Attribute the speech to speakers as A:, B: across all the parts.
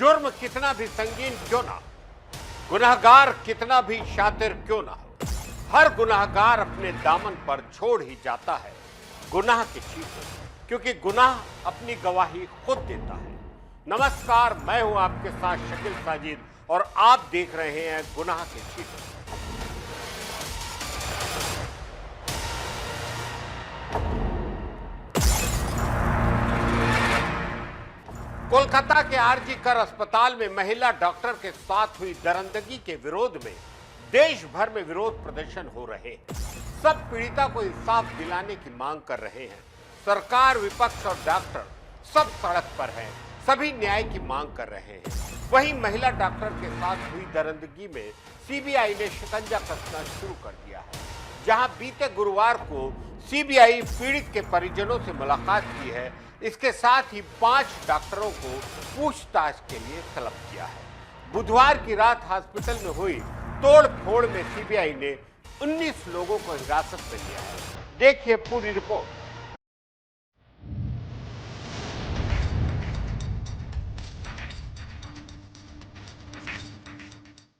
A: जुर्म कितना भी संगीन क्यों ना, गुनहगार कितना भी शातिर क्यों ना हो, हर गुनहगार अपने दामन पर छोड़ ही जाता है गुनाह के चीज़ों, क्योंकि गुनाह अपनी गवाही खुद देता है। नमस्कार, मैं हूं आपके साथ शकील साजिद और आप देख रहे हैं गुनाह के चीज़ों। कोलकाता के आरजी कर अस्पताल में महिला डॉक्टर के साथ हुई दरिंदगी के विरोध में देश भर में विरोध प्रदर्शन हो रहे हैं। सब पीड़िता को इंसाफ दिलाने की मांग कर रहे हैं। सरकार, विपक्ष और डॉक्टर सब सड़क पर हैं, सभी न्याय की मांग कर रहे हैं। वहीं महिला डॉक्टर के साथ हुई दरिंदगी में सीबीआई ने शिकंजा कसना शुरू कर दिया है। जहां बीते गुरुवार को सीबीआई पीड़ित के परिजनों से मुलाकात की है, इसके साथ ही 5 डॉक्टरों को पूछताछ के लिए तलब किया है। बुधवार की रात हॉस्पिटल में हुई तोड़फोड़ में सीबीआई ने 19 लोगों को हिरासत में लिया है। देखिए पूरी रिपोर्ट।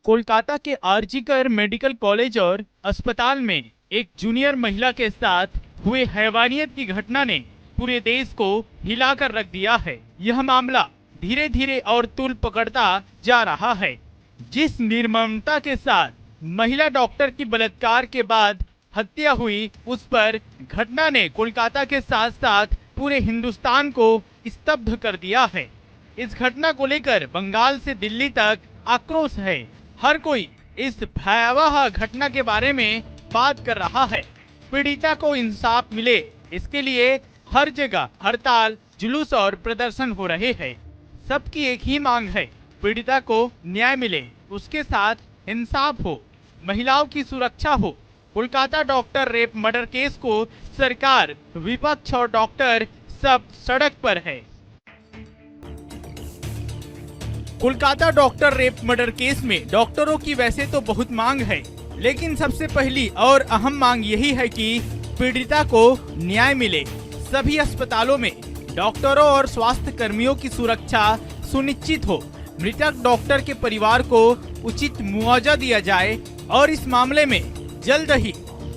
B: कोलकाता के आरजी कर मेडिकल कॉलेज और अस्पताल में एक जूनियर महिला के साथ हुए हैवानियत की घटना ने पूरे देश को हिलाकर रख दिया है। यह मामला धीरे धीरे और तूल पकड़ता जा रहा है। जिस निर्ममता के साथ महिला डॉक्टर की बलात्कार के बाद हत्या हुई, उस पर घटना ने कोलकाता के साथ साथ पूरे हिंदुस्तान को स्तब्ध कर दिया है। इस घटना को लेकर बंगाल से दिल्ली तक आक्रोश है। हर कोई इस भयावह घटना के बारे में बात कर रहा है। पीड़िता को इंसाफ मिले, इसके लिए हर जगह हड़ताल, जुलूस और प्रदर्शन हो रहे हैं। सबकी एक ही मांग है, पीड़िता को न्याय मिले, उसके साथ इंसाफ हो, महिलाओं की सुरक्षा हो। Kolkata doctor rape murder case को सरकार, विपक्ष और डॉक्टर सब सड़क पर है। Kolkata doctor rape murder case में डॉक्टरों की वैसे तो बहुत मांग है, लेकिन सबसे पहली और अहम मांग यही है कि पीड़िता को न्याय मिले। सभी अस्पतालों में डॉक्टरों और स्वास्थ्य कर्मियों की सुरक्षा सुनिश्चित हो। मृतक डॉक्टर के परिवार को उचित मुआवजा दिया जाए और इस मामले में जल्द ही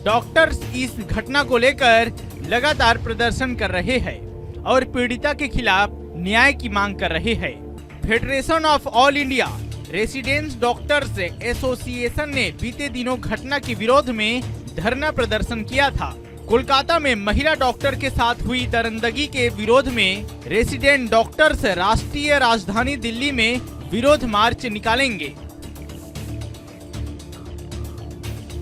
B: डॉक्टर्स इस घटना को लेकर लगातार प्रदर्शन कर रहे हैं और पीड़िता के खिलाफ न्याय की मांग कर रहे हैं। Federation of all India residents doctors association ने बीते दिनों घटना के विरोध में धरना प्रदर्शन किया था। कोलकाता में महिला डॉक्टर के साथ हुई दरिंदगी के विरोध में रेसिडेंट डॉक्टर्स राष्ट्रीय राजधानी दिल्ली में विरोध मार्च निकालेंगे।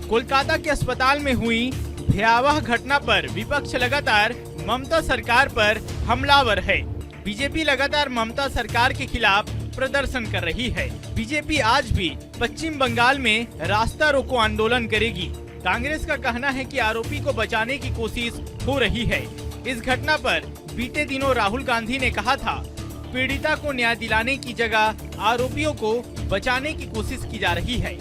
B: कोलकाता के अस्पताल में हुई भयावह घटना पर विपक्ष लगातार ममता सरकार पर हमलावर है। बीजेपी लगातार ममता सरकार के खिलाफ प्रदर्शन कर रही है। बीजेपी आज भी पश्चिम बंगाल में रास्ता रोको आंदोलन करेगी। कांग्रेस का कहना है कि आरोपी को बचाने की कोशिश हो रही है। इस घटना पर बीते दिनों राहुल गांधी ने कहा था, पीड़िता को न्याय दिलाने की जगह आरोपियों को बचाने की कोशिश की जा रही है।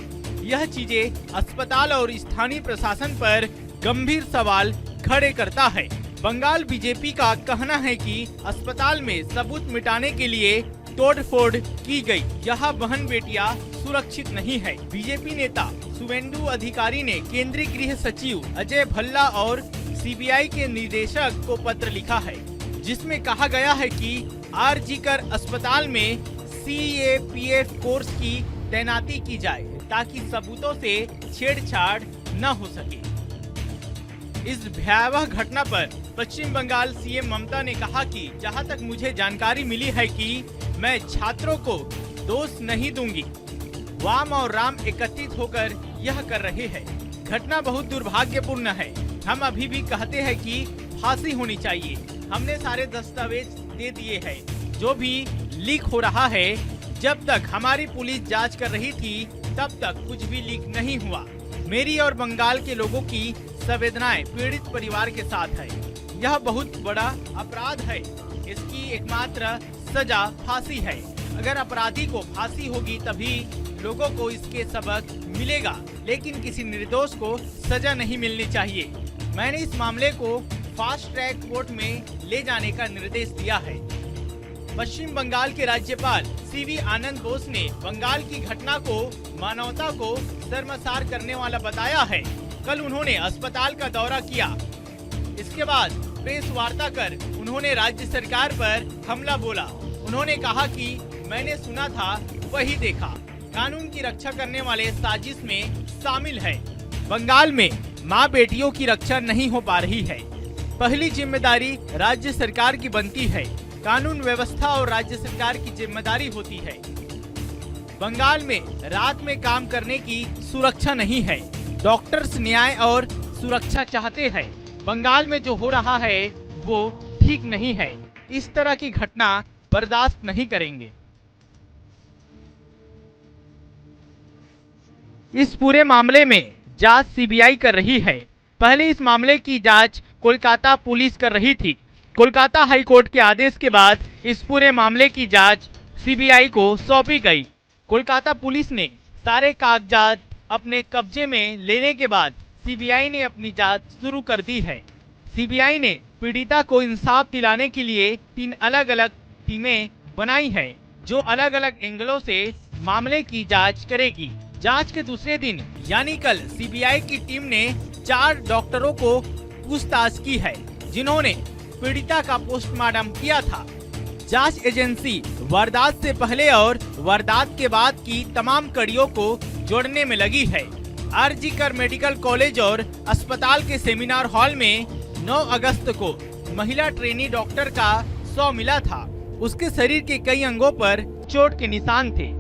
B: यह चीजें अस्पताल और स्थानीय प्रशासन पर गंभीर सवाल खड़े करता है। बंगाल बीजेपी का कहना है कि अस्पताल में सबूत मिटाने के लिए तोड़फोड़ की गई। यहाँ बहन बेटियां सुरक्षित नहीं है। बीजेपी नेता शुवेंदु अधिकारी ने केंद्रीय गृह सचिव अजय भल्ला और सीबीआई के निदेशक को पत्र लिखा है, जिसमें कहा गया है कि आरजी कर अस्पताल में सीएपीएफ फोर्स की तैनाती की जाए ताकि सबूतों से छेड़छाड़ न हो सके। इस भयावह घटना पर पश्चिम बंगाल सीएम ममता ने कहा कि जहां तक मुझे जानकारी मिली है कि मैं छात्रों को दोष नहीं दूंगी। वाम और राम एकत्रित होकर यह कर रहे हैं। घटना बहुत दुर्भाग्यपूर्ण है। हम अभी भी कहते हैं कि फांसी होनी चाहिए। हमने सारे दस्तावेज दे दिए हैं। जो भी लीक हो रहा है, जब तक हमारी पुलिस जांच कर रही थी तब तक कुछ भी लीक नहीं हुआ। मेरी और बंगाल के लोगों की संवेदनाएं पीड़ित परिवार के साथ है। यह बहुत बड़ा अपराध है। इसकी एकमात्र सजा फांसी है। अगर अपराधी को फांसी होगी तभी लोगों को इसके सबक मिलेगा, लेकिन किसी निर्दोष को सजा नहीं मिलनी चाहिए। मैंने इस मामले को फास्ट ट्रैक कोर्ट में ले जाने का निर्देश दिया है। पश्चिम बंगाल के राज्यपाल सीवी आनंद बोस ने बंगाल की घटना को मानवता को शर्मसार करने वाला बताया है। कल उन्होंने अस्पताल का दौरा किया। इसके बाद प्रेस वार्ता कर उन्होंने राज्य सरकार पर हमला बोला। उन्होंने कहा कि मैंने सुना था वही देखा, कानून की रक्षा करने वाले साजिश में शामिल है। बंगाल में माँ बेटियों की रक्षा नहीं हो पा रही है। पहली जिम्मेदारी राज्य सरकार की बनती है। कानून व्यवस्था और राज्य सरकार की जिम्मेदारी होती है। बंगाल में रात में काम करने की सुरक्षा नहीं है। डॉक्टर्स न्याय और सुरक्षा चाहते हैं। बंगाल में जो हो रहा है वो ठीक नहीं है। इस तरह की घटना बर्दाश्त नहीं करेंगे। इस पूरे मामले में जांच सीबीआई कर रही है। पहले इस मामले की जांच कोलकाता पुलिस कर रही थी। कोलकाता हाई कोर्ट के आदेश के बाद इस पूरे मामले की जांच सीबीआई को सौंपी गई। कोलकाता पुलिस ने सारे कागजात अपने कब्जे में लेने के बाद सीबीआई ने अपनी जांच शुरू कर दी है। सीबीआई ने पीड़िता को इंसाफ दिलाने के लिए 3 अलग अलग टीमें बनाई हैं, जो अलग अलग एंगलों से मामले की जांच करेगी। जांच के दूसरे दिन यानी कल सीबीआई की टीम ने 4 डॉक्टरों को पूछताछ की है, जिन्होंने पीड़िता का पोस्टमार्टम किया था। जांच एजेंसी वारदात से पहले और वारदात के बाद की तमाम कड़ियों को जोड़ने में लगी है। आरजी कर मेडिकल कॉलेज और अस्पताल के सेमिनार हॉल में 9 अगस्त को महिला ट्रेनी डॉक्टर का शव मिला था। उसके शरीर के कई अंगों पर चोट के निशान थे।